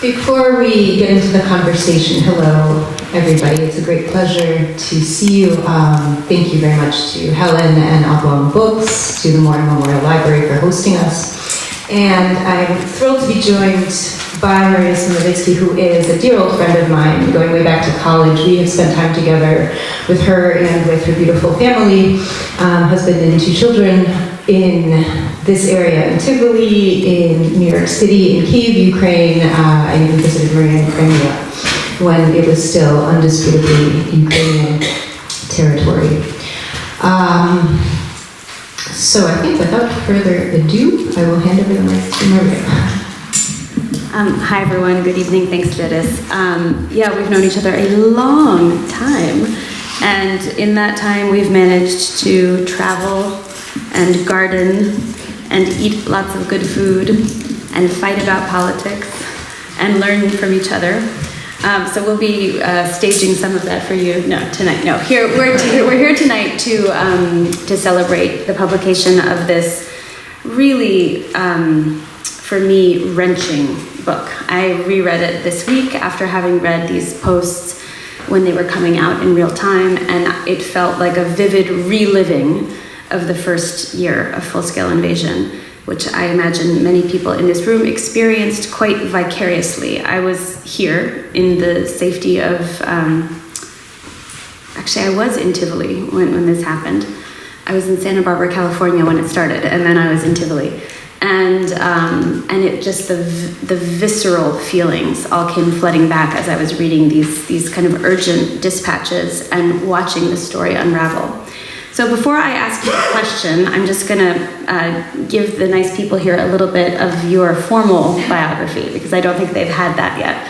Before we get into the conversation, hello everybody. It's a great pleasure to see you. Thank you very much to Helen and Oblong Books, to the Morton Memorial Library for hosting us. And I'm thrilled to be joined by Larissa Sonevytsky, who is a dear old friend of mine, going way back to college. We have spent time together with her and with her beautiful family, husband and 2 children, in this area, in Tivoli, in New York City, in Kyiv, Ukraine. I even visited Rhinecliff when it was still undisputably Ukrainian territory. So I think without further ado, I will hand over the mic to Maria. Hi everyone, good evening, thanks Dennis. Yeah, we've known each other a long time, and in that time we've managed to travel and garden and eat lots of good food and fight about politics and learn from each other. So we'll be staging some of that for you. No, tonight. No, we're here tonight to celebrate the publication of this really, for me, wrenching book. I reread it this week after having read these posts when they were coming out in real time, and it felt like a vivid reliving of the first year of full-scale invasion, which I imagine many people in this room experienced quite vicariously. I was here in the safety of, actually I was in Tivoli when this happened. I was in Santa Barbara, California when it started, and then I was in Tivoli. And it just, the visceral feelings all came flooding back as I was reading these kind of urgent dispatches and watching the story unravel. So before I ask you a question, I'm just gonna give the nice people here a little bit of your formal biography, because I don't think they've had that yet.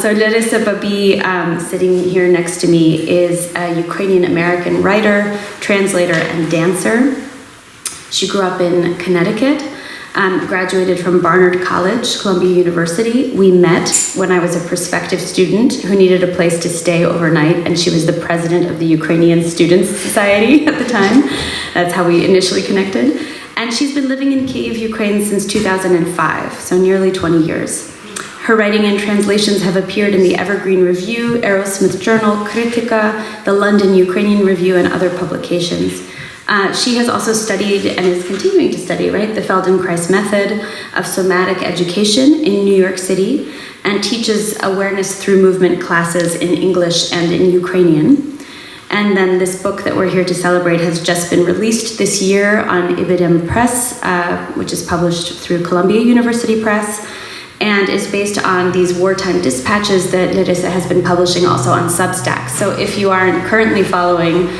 So Larissa Babij, sitting here next to me, is a Ukrainian-American writer, translator, and dancer. She grew up in Connecticut, graduated from Barnard College, Columbia University. We met when I was a prospective student who needed a place to stay overnight, and she was the president of the Ukrainian Students' Society at the time. That's how we initially connected. And she's been living in Kyiv, Ukraine since 2005, so nearly 20 years. Her writing and translations have appeared in the Evergreen Review, Arrowsmith Journal, Kritika, the London Ukrainian Review, and other publications. She has also studied and is continuing to study, the Feldenkrais Method of somatic education in New York City, and teaches awareness through movement classes in English and in Ukrainian. And then this book that we're here to celebrate has just been released this year on Ibidem Press, which is published through Columbia University Press, and is based on these wartime dispatches that Larissa has been publishing also on Substack. So if you aren't currently following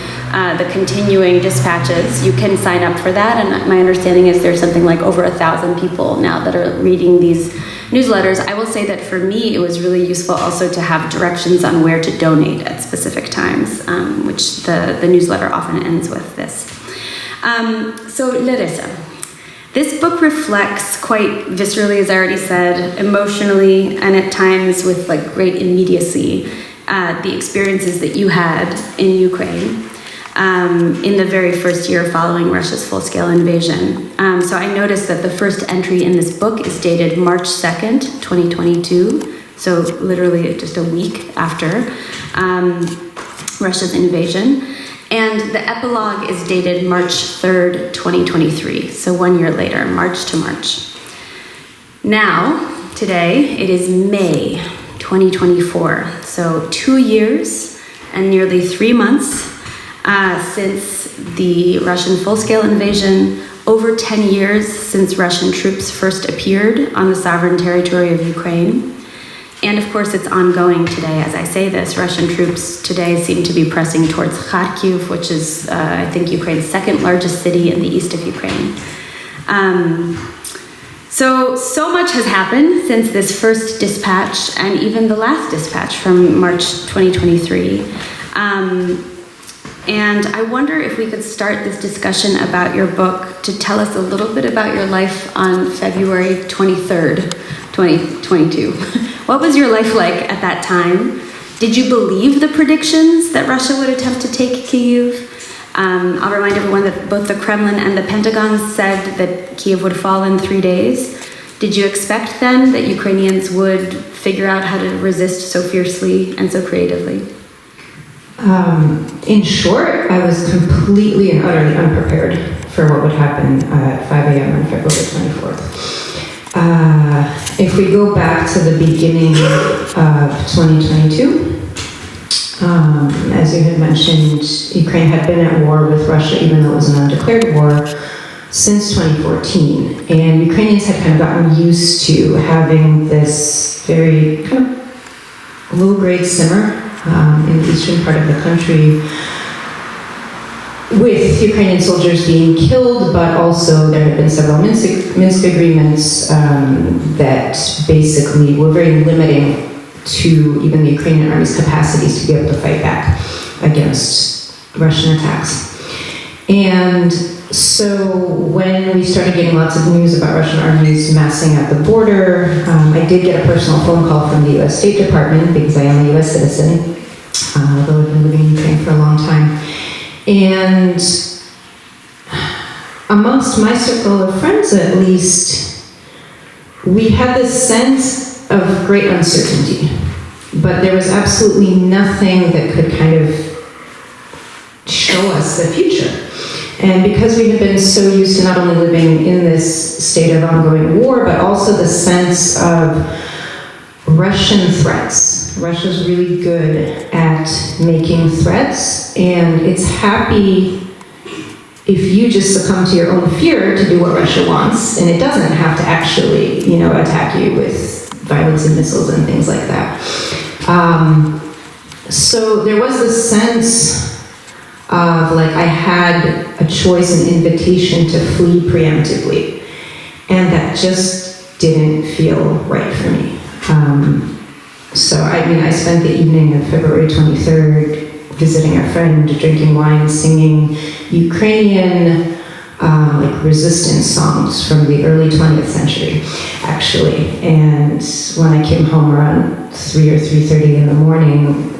the continuing dispatches, you can sign up for that, and my understanding is there's something like over 1,000 people now that are reading these newsletters. I will say that for me it was really useful also to have directions on where to donate at specific times, which the newsletter often ends with this. So Larissa, this book reflects quite viscerally, as I already said, emotionally, and at times with great immediacy, the experiences that you had in Ukraine in the very first year following Russia's full-scale invasion. So I noticed that the first entry in this book is dated March 2nd, 2022, so literally just a week after Russia's invasion. And the epilogue is dated March 3rd, 2023, so 1 year later, March to March. Now, today, it is May 2024, so 2 years and nearly 3 months since the Russian full-scale invasion, over 10 years since Russian troops first appeared on the sovereign territory of Ukraine. And of course, it's ongoing today. As I say this, Russian troops today seem to be pressing towards Kharkiv, which is, I think, Ukraine's second largest city in the east of Ukraine. So much has happened since this first dispatch and even the last dispatch from March 2023. And I wonder if we could start this discussion about your book to tell us a little bit about your life on February 23rd, 2022. What was your life like at that time? Did you believe the predictions that Russia would attempt to take Kyiv? I'll remind everyone that both the Kremlin and the Pentagon said that Kyiv would fall in 3 days. Did you expect then that Ukrainians would figure out how to resist so fiercely and so creatively? In short, I was completely and utterly unprepared for what would happen at 5 a.m. on February 24th. If we go back to the beginning of 2022, as you had mentioned, Ukraine had been at war with Russia, even though it was an undeclared war, since 2014. And Ukrainians had kind of gotten used to having this very kind of low-grade simmer in the eastern part of the country, with Ukrainian soldiers being killed, but also there had been several Minsk agreements that basically were very limiting to even the Ukrainian army's capacities to be able to fight back against Russian attacks. And so when we started getting lots of news about Russian armies massing at the border, I did get a personal phone call from the US State Department, because I am a US citizen, although I've been living in Ukraine for a long time. And amongst my circle of friends, at least, we had this sense of great uncertainty, but there was absolutely nothing that could kind of show us the future. And because we had been so used to not only living in this state of ongoing war, but also the sense of Russian threats. Russia's really good at making threats, and it's happy if you just succumb to your own fear to do what Russia wants, and it doesn't have to actually, attack you with violence and missiles and things like that. So there was this sense of I had a choice, an invitation to flee preemptively, and that just didn't feel right for me. So I spent the evening of February 23rd visiting a friend, drinking wine, singing Ukrainian resistance songs from the early 20th century, actually. And when I came home around 3 or 3:30 in the morning,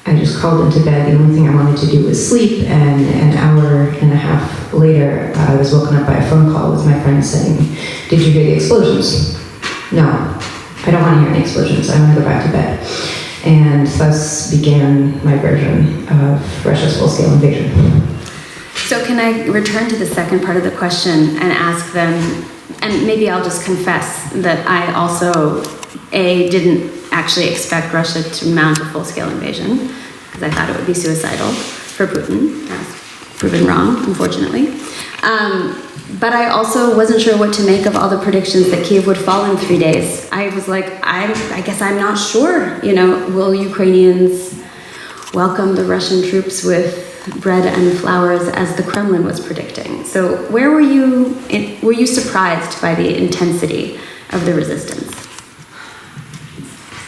I just crawled into bed. The only thing I wanted to do was sleep, and an hour and a half later, I was woken up by a phone call with my friend saying, "Did you hear the explosions?" "No, I don't want to hear any explosions. I want to go back to bed." And thus began my version of Russia's full-scale invasion. So can I return to the second part of the question and ask them, and maybe I'll just confess that I also, didn't actually expect Russia to mount a full-scale invasion, because I thought it would be suicidal for Putin. That's proven wrong, unfortunately. But I also wasn't sure what to make of all the predictions that Kyiv would fall in 3 days. I was like, I guess I'm not sure. Will Ukrainians welcome the Russian troops with bread and flowers as the Kremlin was predicting? So where were you surprised by the intensity of the resistance?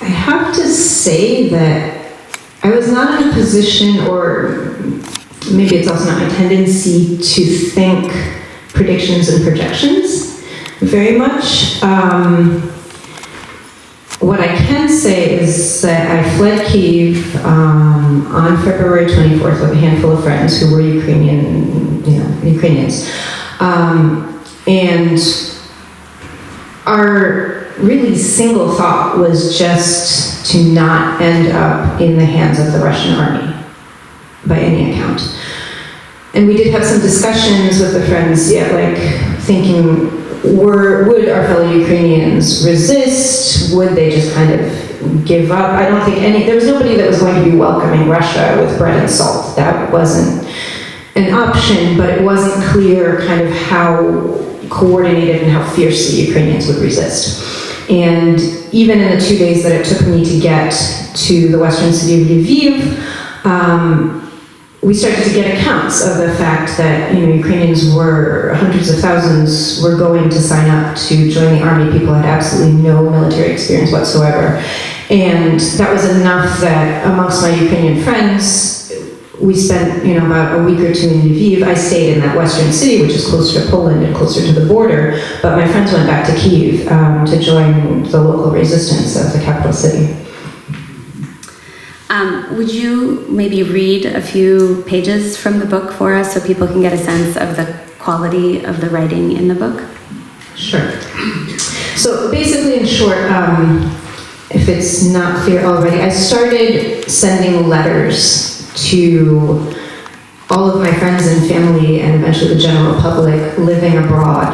I have to say that I was not in a position, or maybe it's also not my tendency, to think predictions and projections very much. What I can say is that I fled Kyiv on February 24th with a handful of friends who were Ukrainians. And our really single thought was just to not end up in the hands of the Russian army, by any account. And we did have some discussions with the friends, thinking, would our fellow Ukrainians resist? Would they just kind of give up? I don't think there was nobody that was going to be welcoming Russia with bread and salt. That wasn't an option, but it wasn't clear kind of how coordinated and how fiercely Ukrainians would resist. And even in the 2 days that it took me to get to the western city of Lviv, we started to get accounts of the fact that Ukrainians were, hundreds of thousands, were going to sign up to join the army. People had absolutely no military experience whatsoever. And that was enough that amongst my Ukrainian friends, we spent about a week or two in Lviv. I stayed in that western city, which is closer to Poland and closer to the border, but my friends went back to Kyiv to join the local resistance of the capital city. Would you maybe read a few pages from the book for us so people can get a sense of the quality of the writing in the book? Sure. So basically, in short, if it's not clear already, I started sending letters to all of my friends and family and eventually the general public living abroad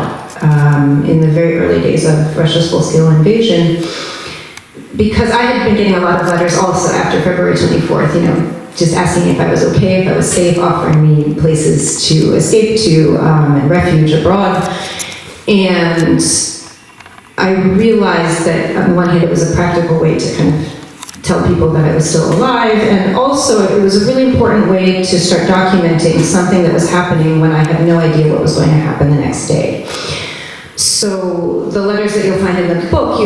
in the very early days of Russia's full-scale invasion, because I had been getting a lot of letters also after February 24th, just asking if I was okay, if I was safe, offering me places to escape to and refuge abroad. And I realized that on one hand it was a practical way to kind of tell people that I was still alive, and also it was a really important way to start documenting something that was happening when I had no idea what was going to happen the next day. So the letters that you'll find in the book,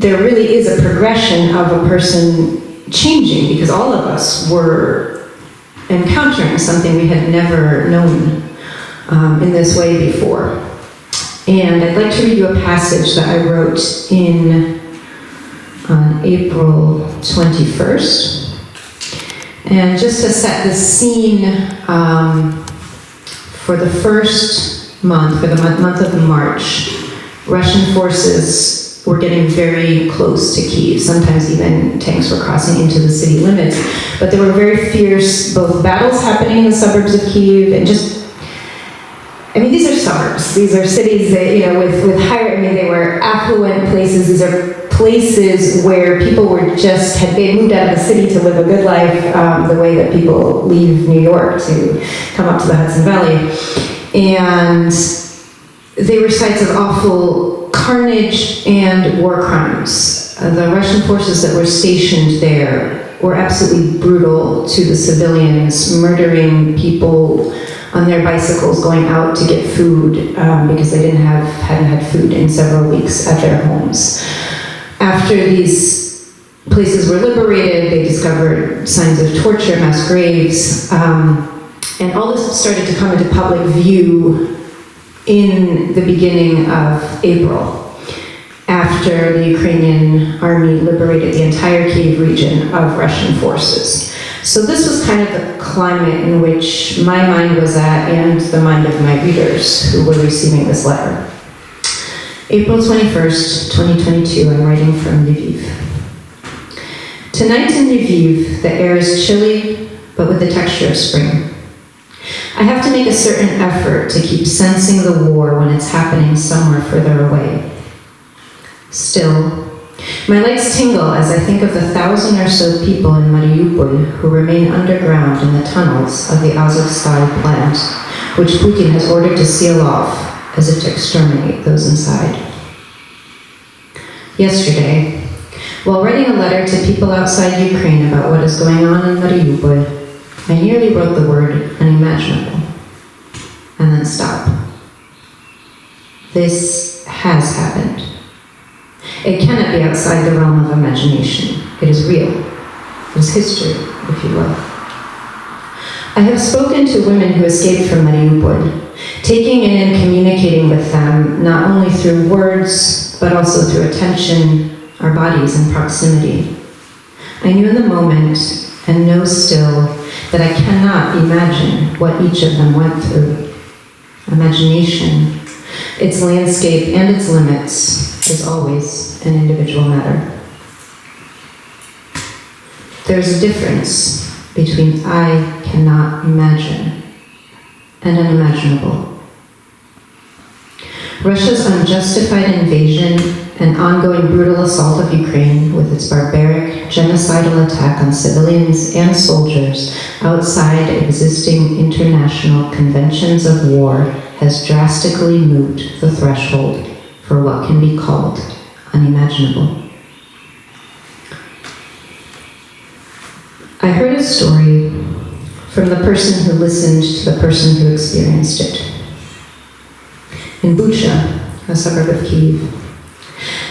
there really is a progression of a person changing, because all of us were encountering something we had never known in this way before. And I'd like to read you a passage that I wrote on April 21st. And just to set the scene, for the first month, for the month of March, Russian forces were getting very close to Kyiv. Sometimes even tanks were crossing into the city limits. But there were very fierce both battles happening in the suburbs of Kyiv and these are suburbs. These are cities that, with higher, they were affluent places. These are places where people they moved out of the city to live a good life, the way that people leave New York to come up to the Hudson Valley. And they were sites of awful carnage and war crimes. The Russian forces that were stationed there were absolutely brutal to the civilians, murdering people on their bicycles going out to get food because they hadn't had food in several weeks at their homes. After these places were liberated, they discovered signs of torture, mass graves, and all this started to come into public view in the beginning of April, after the Ukrainian army liberated the entire Kyiv region of Russian forces. So this was kind of the climate in which my mind was at, and the mind of my readers who were receiving this letter. April 21st, 2022, I'm writing from Lviv. Tonight in Lviv, the air is chilly, but with the texture of spring. I have to make a certain effort to keep sensing the war when it's happening somewhere further away. Still, my legs tingle as I think of the 1,000 or so people in Mariupol who remain underground in the tunnels of the Azovstal plant, which Putin has ordered to seal off as if to exterminate those inside. Yesterday, while writing a letter to people outside Ukraine about what is going on in Mariupol, I nearly wrote the word unimaginable, and then stopped. This has happened. It cannot be outside the realm of imagination. It is real. It is history, if you will. I have spoken to women who escaped from Mariupol, taking in and communicating with them not only through words, but also through attention, our bodies, and proximity. I knew in the moment, and know still, that I cannot imagine what each of them went through. Imagination, its landscape and its limits, is always an individual matter. There's a difference between I cannot imagine and unimaginable. Russia's unjustified invasion and ongoing brutal assault of Ukraine with its barbaric, genocidal attack on civilians and soldiers outside existing international conventions of war has drastically moved the threshold for what can be called unimaginable. I heard a story from the person who listened to the person who experienced it. In Bucha, a suburb of Kyiv,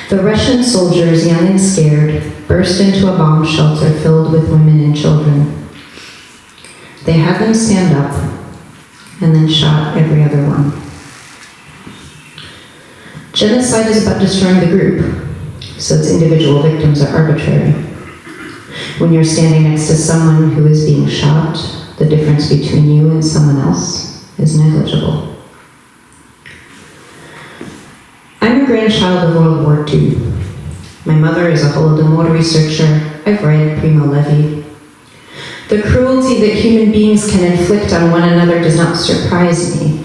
the Russian soldiers, young and scared, burst into a bomb shelter filled with women and children. They had them stand up and then shot every other one. Genocide is about destroying the group, so its individual victims are arbitrary. When you're standing next to someone who is being shot, the difference between you and someone else is negligible. I'm a grandchild of World War II. My mother is a Holodomor researcher. I've read Primo Levi. The cruelty that human beings can inflict on one another does not surprise me.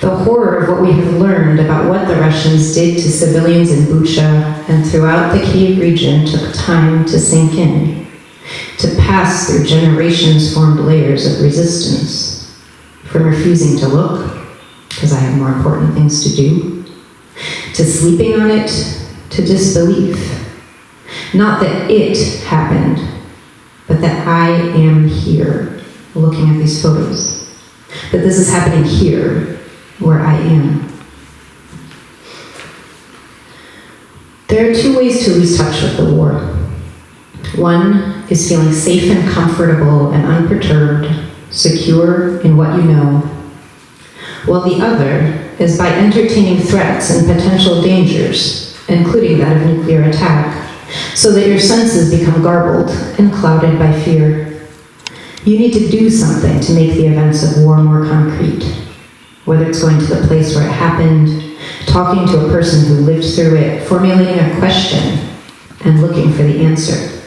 The horror of what we have learned about what the Russians did to civilians in Bucha and throughout the Kyiv region took time to sink in, to pass through generations-formed layers of resistance, from refusing to look, because I have more important things to do, to sleeping on it, to disbelief. Not that it happened, but that I am here, looking at these photos. That this is happening here, where I am. There are two ways to lose touch with the war. One is feeling safe and comfortable and unperturbed, secure in what you know, while the other is by entertaining threats and potential dangers, including that of nuclear attack, so that your senses become garbled and clouded by fear. You need to do something to make the events of war more concrete, whether it's going to the place where it happened, talking to a person who lived through it, formulating a question and looking for the answer,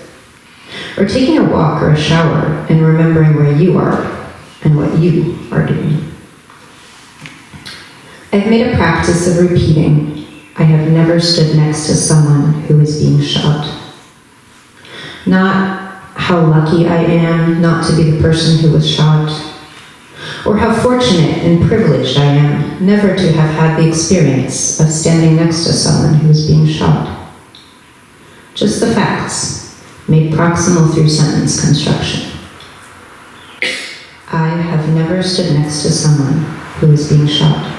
or taking a walk or a shower and remembering where you are and what you are doing. I've made a practice of repeating, I have never stood next to someone who is being shot. Not how lucky I am not to be the person who was shot, or how fortunate and privileged I am never to have had the experience of standing next to someone who is being shot. Just the facts, made proximal through sentence construction. I have never stood next to someone who is being shot.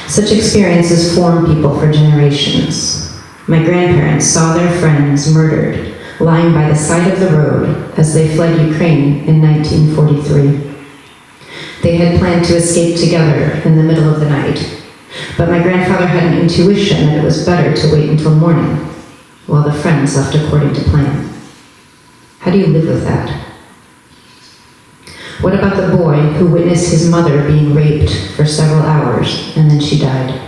Such experiences form people for generations. My grandparents saw their friends murdered, lying by the side of the road as they fled Ukraine in 1943. They had planned to escape together in the middle of the night, but my grandfather had an intuition that it was better to wait until morning, while the friends left according to plan. How do you live with that? What about the boy who witnessed his mother being raped for several hours and then she died?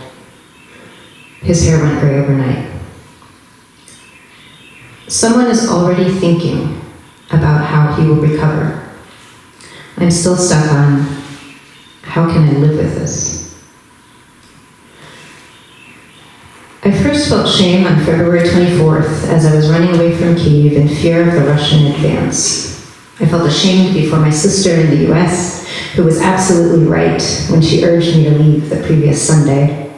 His hair went gray overnight. Someone is already thinking about how he will recover. I'm still stuck on, how can I live with this? I first felt shame on February 24th as I was running away from Kyiv in fear of the Russian advance. I felt ashamed before my sister in the US, who was absolutely right when she urged me to leave the previous Sunday,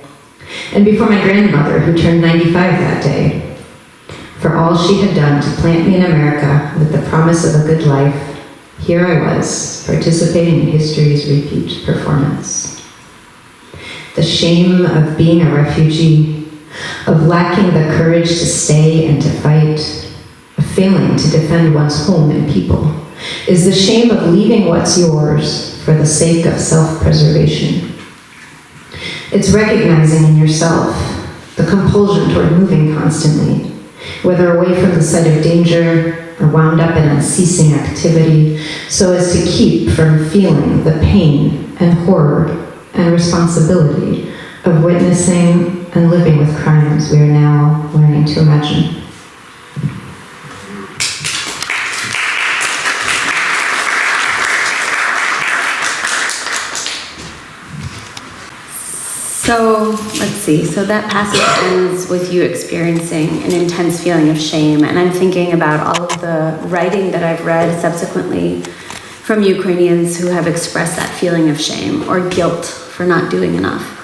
and before my grandmother, who turned 95 that day, for all she had done to plant me in America with the promise of a good life. Here I was, participating in history's repeat performance. The shame of being a refugee, of lacking the courage to stay and to fight, of failing to defend one's home and people, is the shame of leaving what's yours for the sake of self-preservation. It's recognizing in yourself the compulsion toward moving constantly, whether away from the site of danger or wound up in unceasing activity, so as to keep from feeling the pain and horror and responsibility of witnessing and living with crimes we are now learning to imagine. So, let's see. So that passage ends with you experiencing an intense feeling of shame. And I'm thinking about all of the writing that I've read subsequently from Ukrainians who have expressed that feeling of shame or guilt for not doing enough.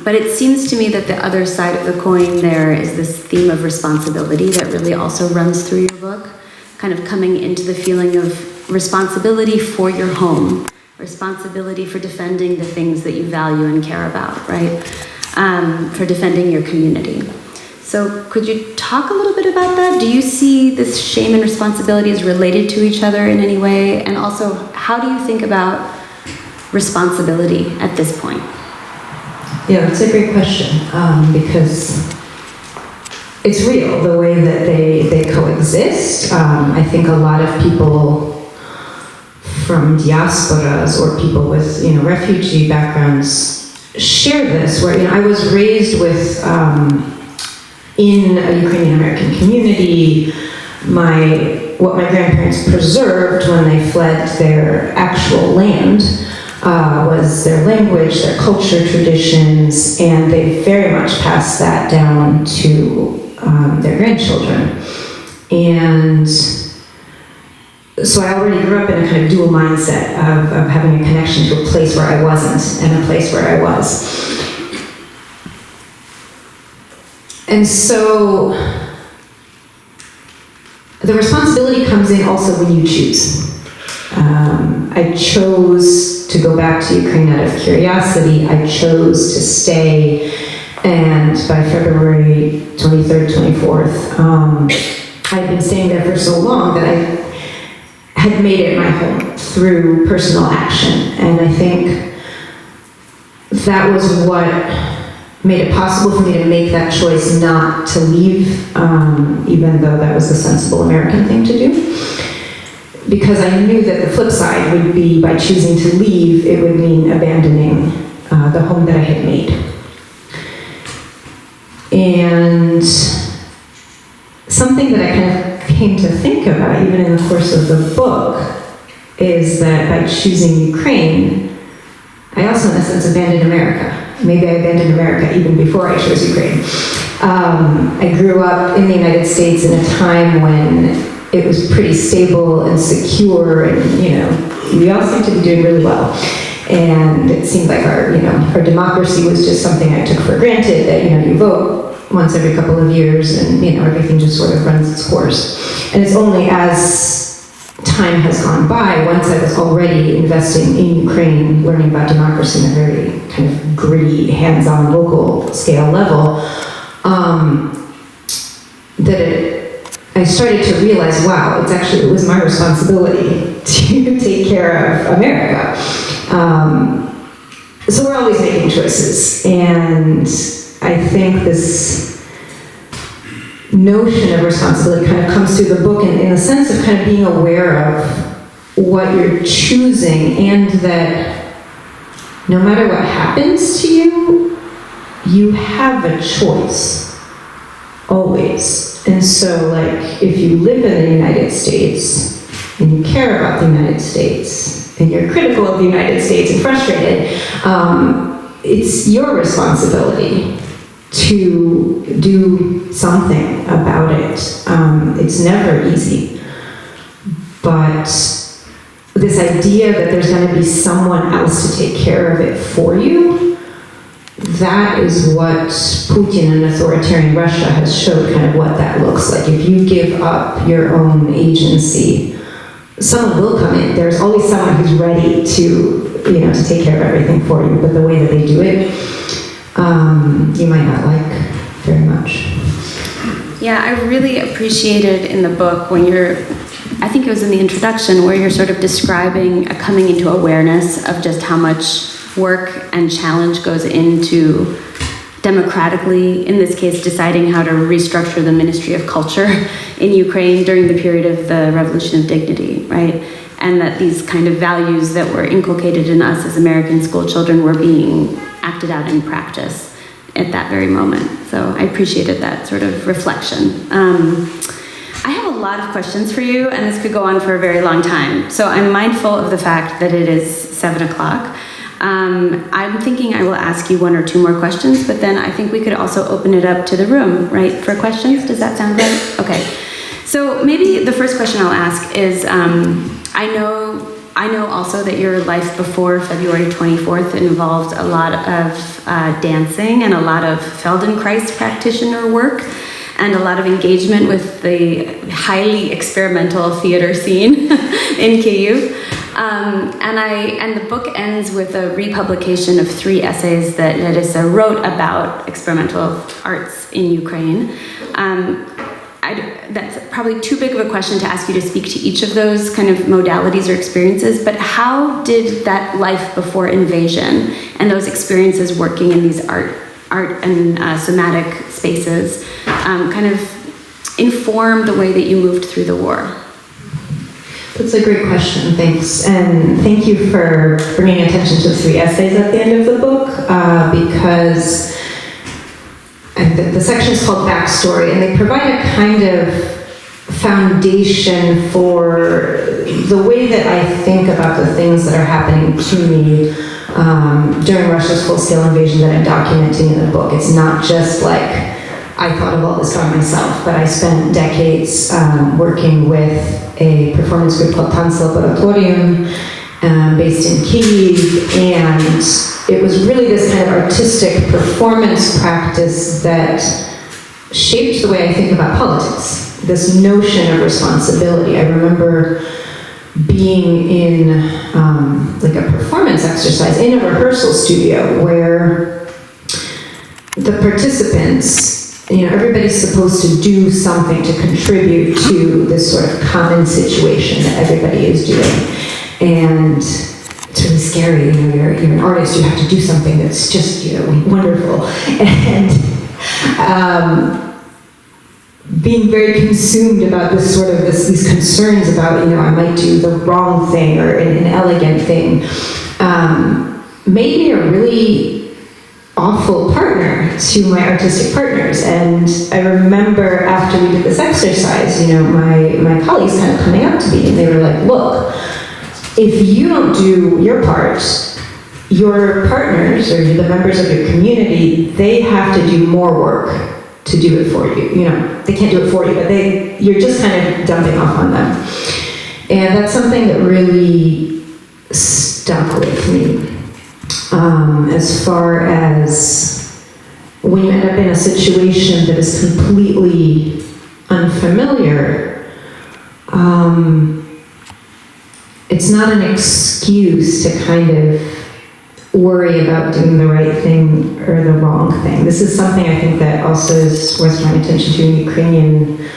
But it seems to me that the other side of the coin there is this theme of responsibility that really also runs through your book, kind of coming into the feeling of responsibility for your home, responsibility for defending the things that you value and care about, right? For defending your community. So could you talk a little bit about that? Do you see this shame and responsibility as related to each other in any way? And also, how do you think about responsibility at this point? Yeah, that's a great question, because it's real, the way that they coexist. I think a lot of people from diasporas or people with refugee backgrounds share this, where I was raised with in a Ukrainian-American community. What my grandparents preserved when they fled their actual land was their language, their culture, traditions, and they very much passed that down to their grandchildren. And so I already grew up in a kind of dual mindset of having a connection to a place where I wasn't and a place where I was. And so the responsibility comes in also when you choose. I chose to go back to Ukraine out of curiosity. I chose to stay, and by February 23rd, 24th, I'd been staying there for so long that I had made it my home through personal action. And I think that was what made it possible for me to make that choice not to leave, even though that was the sensible American thing to do. Because I knew that the flip side would be, by choosing to leave, it would mean abandoning the home that I had made. And something that I kind of came to think about, even in the course of the book, is that by choosing Ukraine, I also, in a sense, abandoned America. Maybe I abandoned America even before I chose Ukraine. I grew up in the United States in a time when it was pretty stable and secure, and we all seemed to be doing really well. And it seemed like our democracy was just something I took for granted, that you vote once every couple of years, and everything just sort of runs its course. And it's only as time has gone by, once I was already investing in Ukraine, learning about democracy in a very kind of gritty, hands-on, local scale level, I started to realize, wow, it was my responsibility to take care of America. So we're always making choices, and I think this notion of responsibility kind of comes through the book in the sense of kind of being aware of what you're choosing, and that no matter what happens to you, you have a choice, always. And so, if you live in the United States, and you care about the United States, and you're critical of the United States and frustrated, it's your responsibility to do something about it. It's never easy. But this idea that there's going to be someone else to take care of it for you, that is what Putin and authoritarian Russia has showed kind of what that looks like. If you give up your own agency, someone will come in. There's always someone who's ready to take care of everything for you, but the way that they do it, you might not like very much. Yeah, I really appreciated in the book when I think it was in the introduction, where you're sort of describing a coming into awareness of just how much work and challenge goes into democratically, in this case, deciding how to restructure the Ministry of Culture in Ukraine during the period of the Revolution of Dignity, right? And that these kind of values that were inculcated in us as American school children were being acted out in practice at that very moment. So I appreciated that sort of reflection. I have a lot of questions for you, and this could go on for a very long time. So I'm mindful of the fact that it is 7 o'clock. I'm thinking I will ask you one or two more questions, but then I think we could also open it up to the room, right, for questions. Does that sound right? Okay. So maybe the first question I'll ask is, I know also that your life before February 24th involved a lot of dancing and a lot of Feldenkrais practitioner work and a lot of engagement with the highly experimental theater scene in Kyiv. And the book ends with a republication of 3 essays that Larissa wrote about experimental arts in Ukraine. That's probably too big of a question to ask you to speak to each of those kind of modalities or experiences, but how did that life before invasion and those experiences working in these art and somatic spaces kind of inform the way that you moved through the war? That's a great question, thanks. And thank you for bringing attention to the 3 essays at the end of the book, because the section is called Backstory, and they provide a kind of foundation for the way that I think about the things that are happening to me during Russia's full-scale invasion that I'm documenting in the book. It's not just like I thought of all this by myself, but I spent decades working with a performance group called Tanz Laboratorium, based in Kyiv, and it was really this kind of artistic performance practice that shaped the way I think about politics. This notion of responsibility. I remember being in like a performance exercise in a rehearsal studio where the participants, everybody's supposed to do something to contribute to this sort of common situation that everybody is doing. And it's really scary, you're an artist, you have to do something that's just, wonderful. And being very consumed about this sort of these concerns about, I might do the wrong thing or an inelegant thing, made me a really awful partner to my artistic partners. And I remember after we did this exercise, my colleagues kind of coming up to me and they were like, look, if you don't do your part, your partners or the members of your community, they have to do more work to do it for you. They can't do it for you, but you're just kind of dumping off on them. And that's something that really stuck with me. As far as when you end up in a situation that is completely unfamiliar, it's not an excuse to kind of worry about doing the right thing or the wrong thing. This is something I think that also is worth drawing attention to in Ukrainian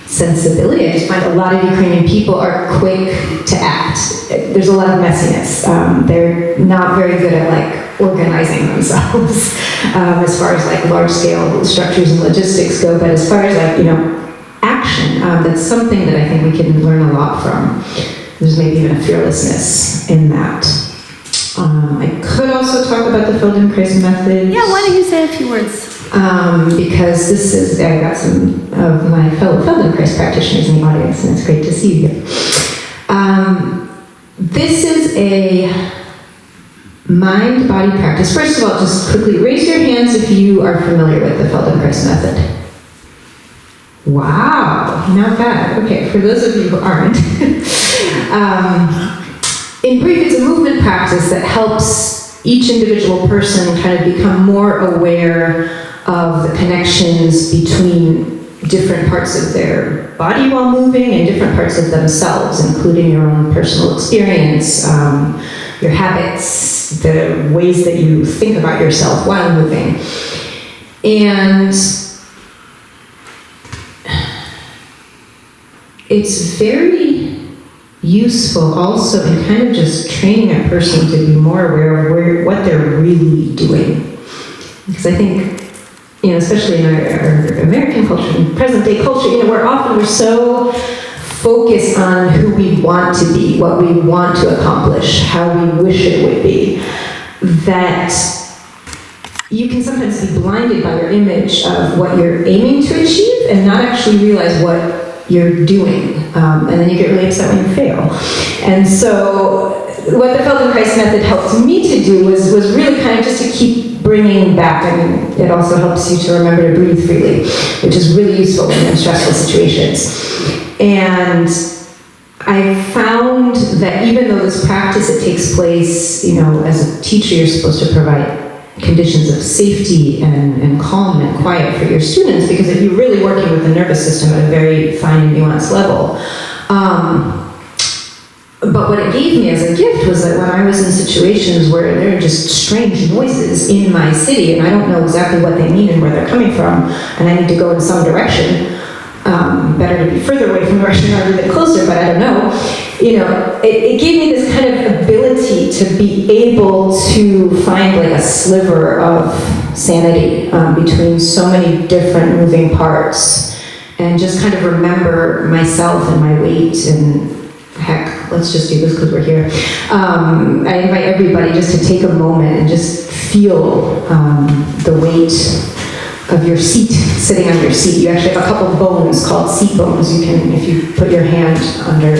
sensibility. I just find a lot of Ukrainian people are quick to act. There's a lot of messiness. They're not very good at organizing themselves as far as large-scale structures and logistics go, but as far as action, that's something that I think we can learn a lot from. There's maybe even a fearlessness in that. I could also talk about the Feldenkrais Method. Yeah, why don't you say a few words? Because I got some of my fellow Feldenkrais practitioners in the audience, and it's great to see you. This is a mind-body practice. First of all, just quickly raise your hands if you are familiar with the Feldenkrais Method. Wow, not bad. Okay, for those of you who aren't, in brief, it's a movement practice that helps each individual person kind of become more aware of the connections between different parts of their body while moving and different parts of themselves, including your own personal experience, your habits, the ways that you think about yourself while moving. And it's very useful also in kind of just training a person to be more aware of what they're really doing. Because I think, especially in our American culture, in present day culture, we're so focused on who we want to be, what we want to accomplish, how we wish it would be, that you can sometimes be blinded by your image of what you're aiming to achieve and not actually realize what you're doing, and then you get really upset when you fail. And so what the Feldenkrais Method helped me to do was really kind of just to keep bringing back. It also helps you to remember to breathe freely, which is really useful when you're in stressful situations. And I found that even though this practice, it takes place, as a teacher, you're supposed to provide conditions of safety and calm and quiet for your students, because if you're really working with the nervous system at a very fine and nuanced level. But what it gave me as a gift was that when I was in situations where there are just strange noises in my city and I don't know exactly what they mean and where they're coming from, and I need to go in some direction, better to be further away from the direction rather than closer, but I don't know. It gave me this kind of ability to be able to find a sliver of sanity between so many different moving parts, and just kind of remember myself and my weight and heck, let's just do this because we're here. I invite everybody just to take a moment and just feel the weight of your seat, sitting on your seat. You actually have a couple bones called seat bones. You can, if you put your hand under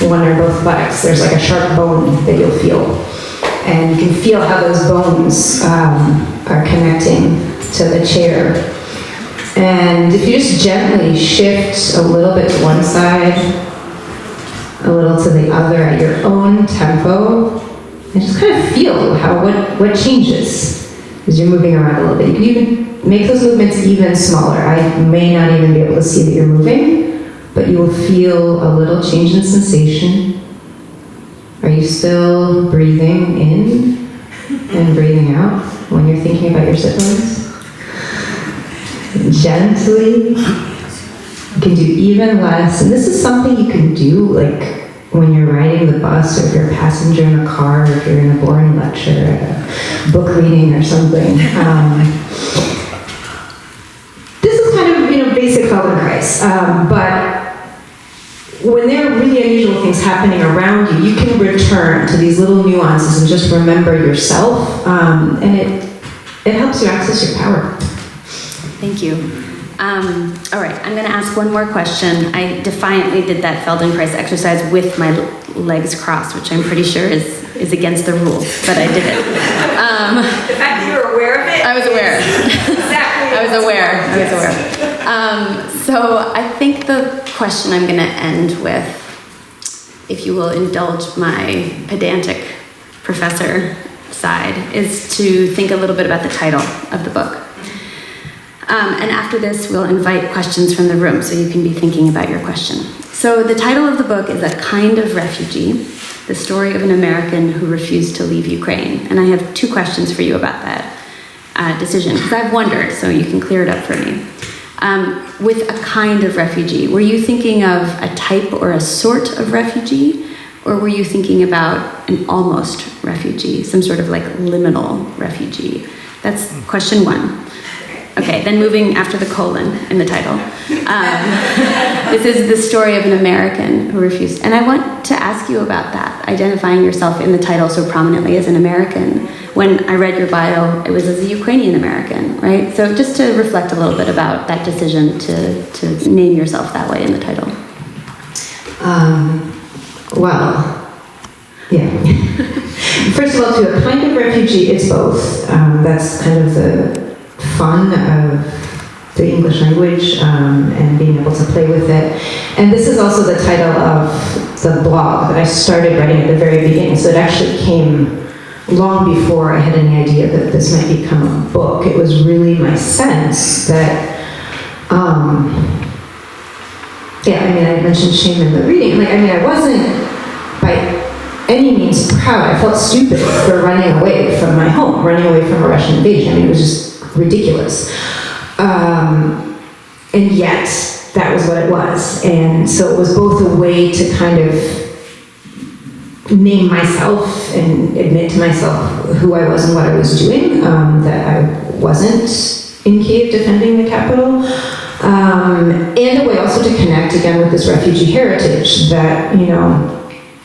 one or both buttocks, there's like a sharp bone that you'll feel. And you can feel how those bones are connecting to the chair. And if you just gently shift a little bit to one side, a little to the other at your own tempo, and just kind of feel how what changes as you're moving around a little bit. You can even make those movements even smaller. I may not even be able to see that you're moving, but you will feel a little change in sensation. Are you still breathing in and breathing out when you're thinking about your sit bones? Gently. You can do even less. And this is something you can do like when you're riding the bus, or if you're a passenger in a car, or if you're in a boring lecture at a book reading or something. This is kind of, basic Feldenkrais. But when there are really unusual things happening around you, you can return to these little nuances and just remember yourself, and it helps you access your power. Thank you. All right, I'm going to ask one more question. I defiantly did that Feldenkrais exercise with my legs crossed, which I'm pretty sure is against the rules, but I did it. The fact that you were aware of it? I was aware. Exactly. I was aware. So I think the question I'm going to end with, if you will indulge my pedantic professor side, is to think a little bit about the title of the book. And after this, we'll invite questions from the room, so you can be thinking about your question. So the title of the book is A Kind of Refugee, the story of an American who refused to leave Ukraine. And I have two questions for you about that decision, because I've wondered, so you can clear it up for me. With a kind of refugee, were you thinking of a type or a sort of refugee? Or were you thinking about an almost refugee, some sort of like liminal refugee? That's question one. Okay, then moving after the colon in the title. This is the story of an American who refused. And I want to ask you about that, identifying yourself in the title so prominently as an American. When I read your bio, it was as a Ukrainian-American, right? So just to reflect a little bit about that decision to name yourself that way in the title. First of all, to a kind of refugee, it's both. That's kind of the fun of the English language and being able to play with it. And this is also the title of the blog that I started writing at the very beginning. So it actually came long before I had any idea that this might become a book. It was really my sense that, I mentioned shame in the reading. I wasn't by any means proud. I felt stupid for running away from my home, running away from a Russian invasion. It was just ridiculous. And yet, that was what it was. And so it was both a way to kind of name myself and admit to myself who I was and what I was doing, that I wasn't in Kyiv defending the capital, and a way also to connect again with this refugee heritage that,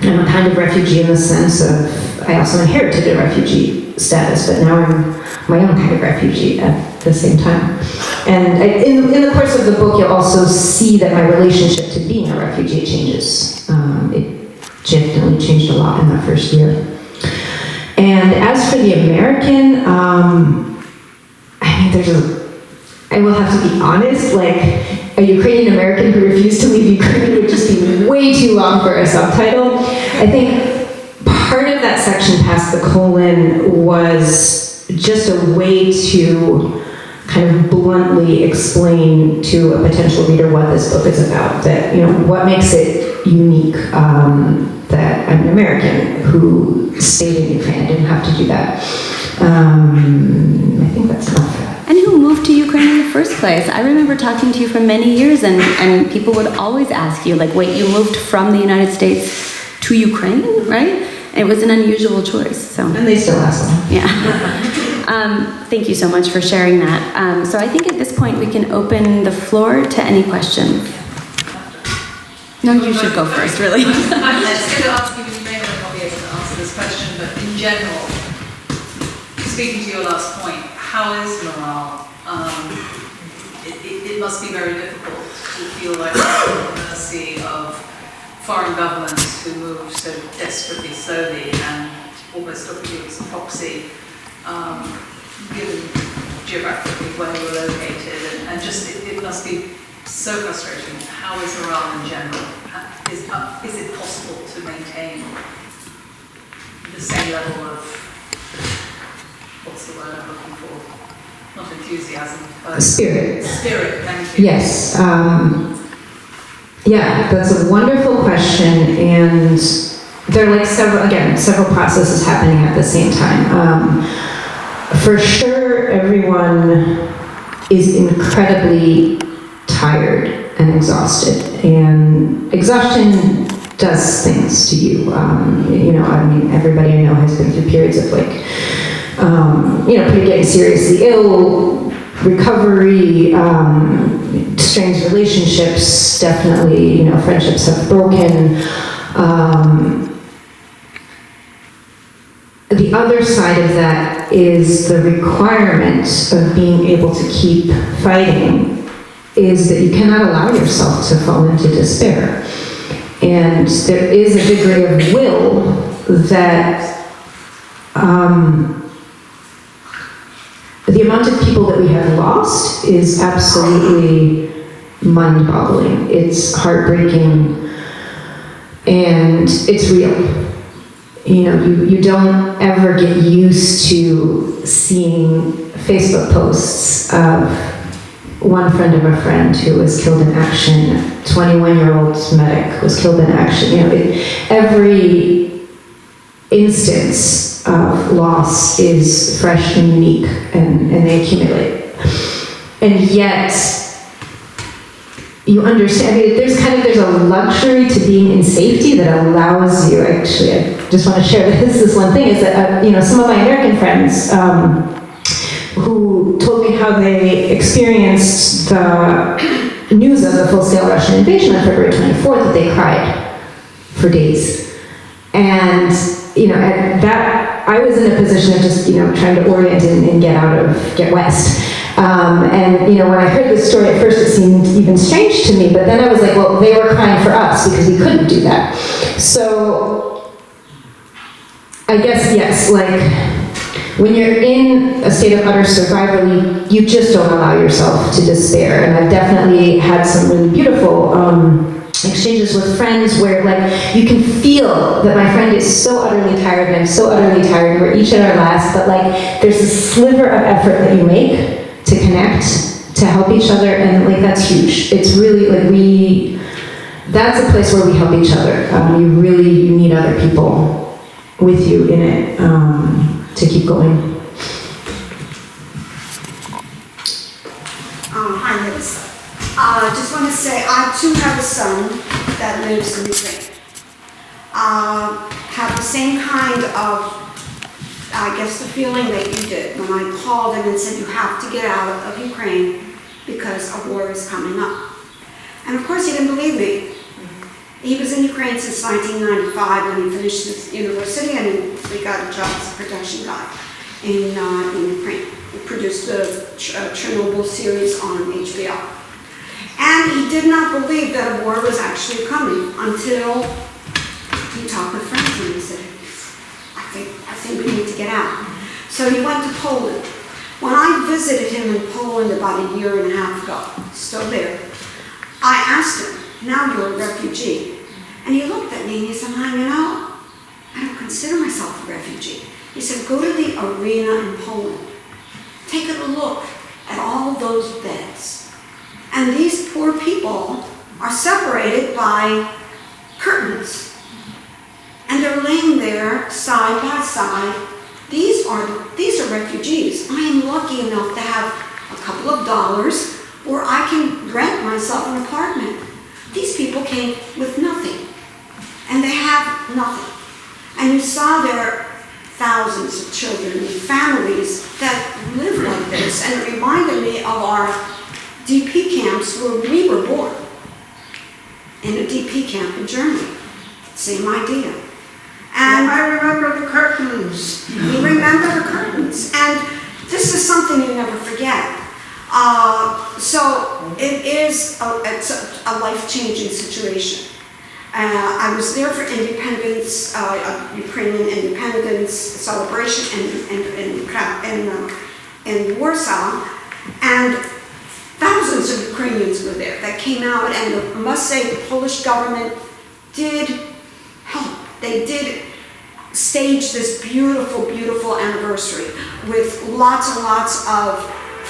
I'm a kind of refugee in the sense of, I also inherited a refugee status, but now I'm my own kind of refugee at the same time. And in the course of the book, you'll also see that my relationship to being a refugee changes. It definitely changed a lot in that first year. And as for the American, I will have to be honest, a Ukrainian-American who refused to leave Ukraine would just be way too long for a subtitle. I think part of that section past the colon was just a way to kind of bluntly explain to a potential reader what this book is about, that, what makes it unique, that I'm an American who stayed in Ukraine. I didn't have to do that. I think that's enough. And who moved to Ukraine in the first place? I remember talking to you for many years, and people would always ask you, wait, you moved from the United States to Ukraine, right? It was an unusual choice. So. And they still ask them. Yeah. Thank you so much for sharing that. So I think at this point we can open the floor to any questions. No, you should go first, really. I'm just going to ask you, you may not be able to answer this question, but in general, speaking to your last point, how is morale? It must be very difficult to feel like you're at the mercy of foreign governments who move so desperately slowly and almost look at you as a proxy, given geographically where you're located, and just it must be so frustrating. How is morale in general? Is it possible to maintain the same level of, what's the word I'm looking for? Not enthusiasm, but Spirit. Spirit, thank you. Yes. Yeah, that's a wonderful question, and there are like several processes happening at the same time. For sure, everyone is incredibly tired and exhausted, and exhaustion does things to you. You know, I mean, everybody I know has been through periods of like, you know, people getting seriously ill, recovery, strained relationships, definitely, you know, friendships have broken. The other side of that is the requirement of being able to keep fighting is that you cannot allow yourself to fall into despair. And there is a degree of will that the amount of people that we have lost is absolutely mind-boggling. It's heartbreaking, and it's real. You know, you don't ever get used to seeing Facebook posts of one friend of a friend who was killed in action, 21-year-old medic was killed in action. You know, every instance of loss is fresh and unique, and they accumulate. And yet, you understand, I mean, there's a luxury to being in safety that allows you, actually, I just want to share this one thing, is that, you know, some of my American friends who told me how they experienced the news of the full-scale Russian invasion on February 24th, that they cried for days. And, you know, at that, I was in a position of just, you know, trying to orient and get west. And, you know, when I heard this story at first, it seemed even strange to me, but then I was like, well, they were crying for us because we couldn't do that. So, I guess, yes, like, when you're in a state of utter survival, you just don't allow yourself to despair. And I've definitely had some really beautiful exchanges with friends where, like, you can feel that my friend is so utterly tired and I'm so utterly tired, and we're each at our last, but, like, there's a sliver of effort that you make to connect, to help each other, and, like, that's huge. It's really, like, that's a place where we help each other. You need other people with you in it to keep going. Hi, Larissa. I just want to say I too have a son that lives in Ukraine. Have the same kind of, I guess, the feeling that you did when I called him and said you have to get out of Ukraine because a war is coming up. And of course he didn't believe me. He was in Ukraine since 1995 when he finished his university, and he got a job as a production guy in Ukraine. He produced the Chernobyl series on HBO. And he did not believe that a war was actually coming until he talked with friends and he said, I think we need to get out. So he went to Poland. When I visited him in Poland about a year and a half ago, still there, I asked him, now you're a refugee. And he looked at me and he said, I don't consider myself a refugee. He said, go to the arena in Poland. Take a look at all those beds. And these poor people are separated by curtains. And they're laying there side by side. These are refugees. I am lucky enough to have a couple of dollars where I can rent myself an apartment. These people came with nothing, and they have nothing. And you saw there thousands of children and families that live like this, and it reminded me of our DP camps where we were born. in a DP camp in Germany. Same idea. And I remember the curtains. You remember the curtains. And this is something you never forget. So it is it's a life-changing situation. I was there for independence, Ukrainian independence celebration in Warsaw, and thousands of Ukrainians were there that came out, and I must say the Polish government did help. They did stage this beautiful, beautiful anniversary with lots and lots of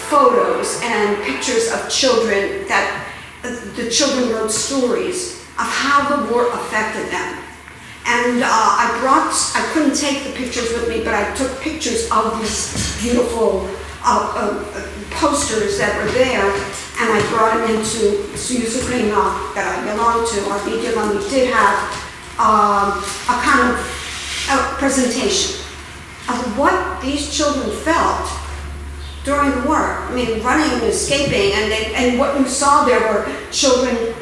photos and pictures of children that the children wrote stories of how the war affected them. And I couldn't take the pictures with me, but I took pictures of these beautiful posters that were there, and I brought them into Soyuz Ukraine that I belong to, our media, and we did have a kind of a presentation of what these children felt during the war. I mean, running and escaping, and what you saw there were children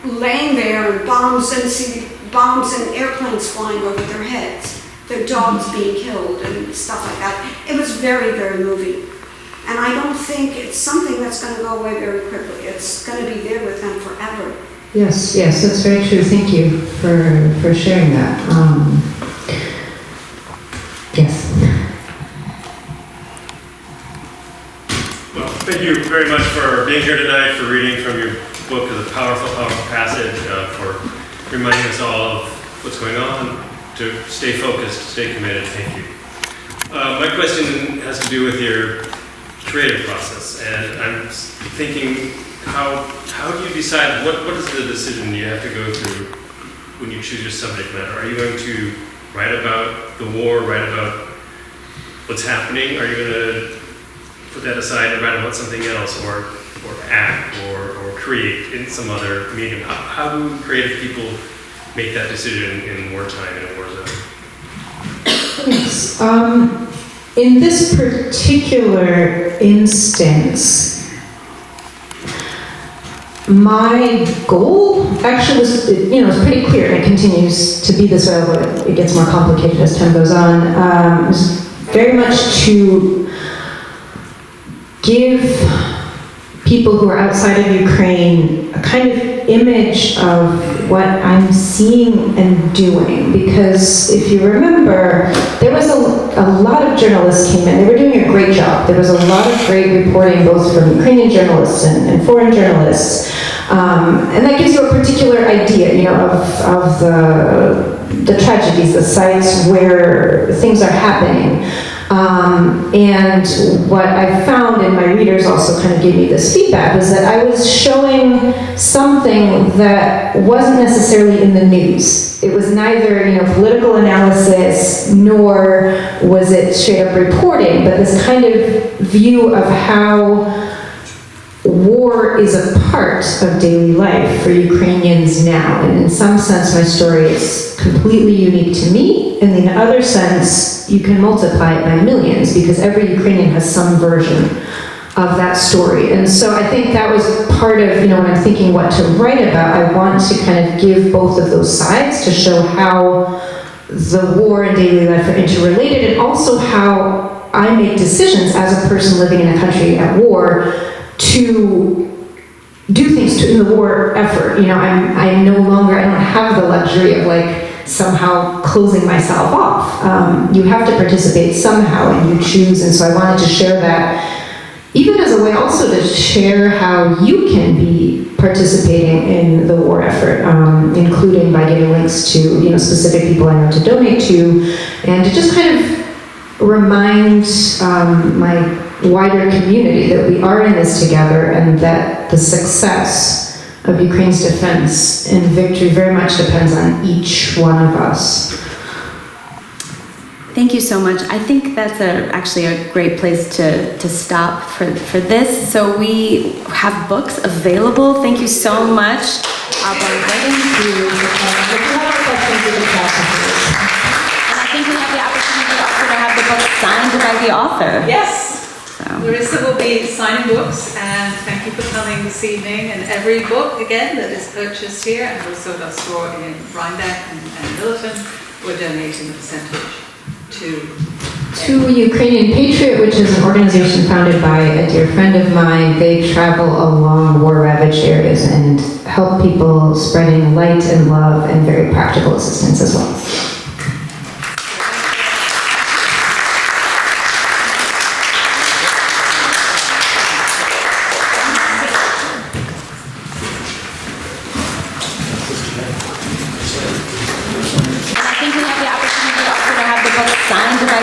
laying there and bombs and airplanes flying over their heads, their dogs being killed and stuff like that. It was very, very moving. And I don't think it's something that's going to go away very quickly. It's going to be there with them forever. Yes, that's very true. Thank you for sharing that. Yes. Well, thank you very much for being here tonight, for reading from your book. Is a powerful, powerful passage, for reminding us all of what's going on, to stay focused, stay committed. Thank you. My question has to do with your creative process, and I'm thinking, how do you decide, what is the decision you have to go through when you choose your subject matter? Are you going to write about the war, write about what's happening? Are you going to put that aside and write about something else, or act, or create in some other medium? How do creative people make that decision in wartime, in a war zone? Yes. In this particular instance, my goal actually was, was pretty clear, and it continues to be this way, although it gets more complicated as time goes on. It was very much to give people who are outside of Ukraine a kind of image of what I'm seeing and doing. Because if you remember, there was a lot of journalists came in. They were doing a great job. There was a lot of great reporting, both from Ukrainian journalists and foreign journalists. And that gives you a particular idea, of the tragedies, the sites where things are happening. And what I found, and my readers also kind of gave me this feedback, was that I was showing something that wasn't necessarily in the news. It was neither, political analysis, nor was it straight up reporting, but this kind of view of how war is a part of daily life for Ukrainians now. And in some sense, my story is completely unique to me. And in the other sense, you can multiply it by millions, because every Ukrainian has some version of that story. And so I think that was part of, when I'm thinking what to write about, I want to kind of give both of those sides to show how the war and daily life are interrelated, and also how I make decisions as a person living in a country at war to do things in the war effort. I'm no longer, I don't have the luxury of somehow closing myself off. You have to participate somehow, and you choose, and so I wanted to share that, even as a way also to share how you can be participating in the war effort, including by giving links to specific people I know to donate to, and to just kind of remind my wider community that we are in this together, and that the success of Ukraine's defense and victory very much depends on each one of us. Thank you so much. I think that's actually a great place to stop for this. So we have books available. Thank you so much. I'll go right into If you have questions, you can pass them to us. and I think we have the opportunity also to have the book signed by the author. Yes. So Larissa will be signing books, and thank you for coming this evening. And every book, again, that is purchased here, and also at our store in Rhinebeck and Milton, we're donating a percentage to Ukrainian Patriot, which is an organization founded by a dear friend of mine. They travel along war-ravaged areas and help people, spreading light and love and very practical assistance as well.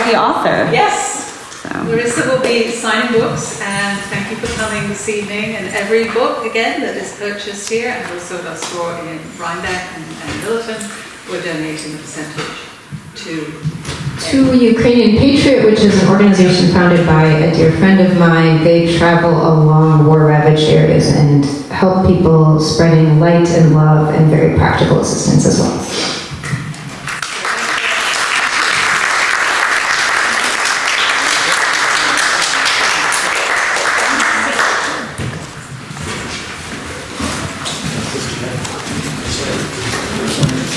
The author. Yes. So. Larissa will be signing books, and thank you for coming this evening. And every book, again, that is purchased here, and also at our store in Rhinebeck and Milton, we're donating a percentage to Ukrainian Patriot, which is an organization founded by a dear friend of mine. They travel along war-ravaged areas and help people, spreading light and love and very practical assistance as well.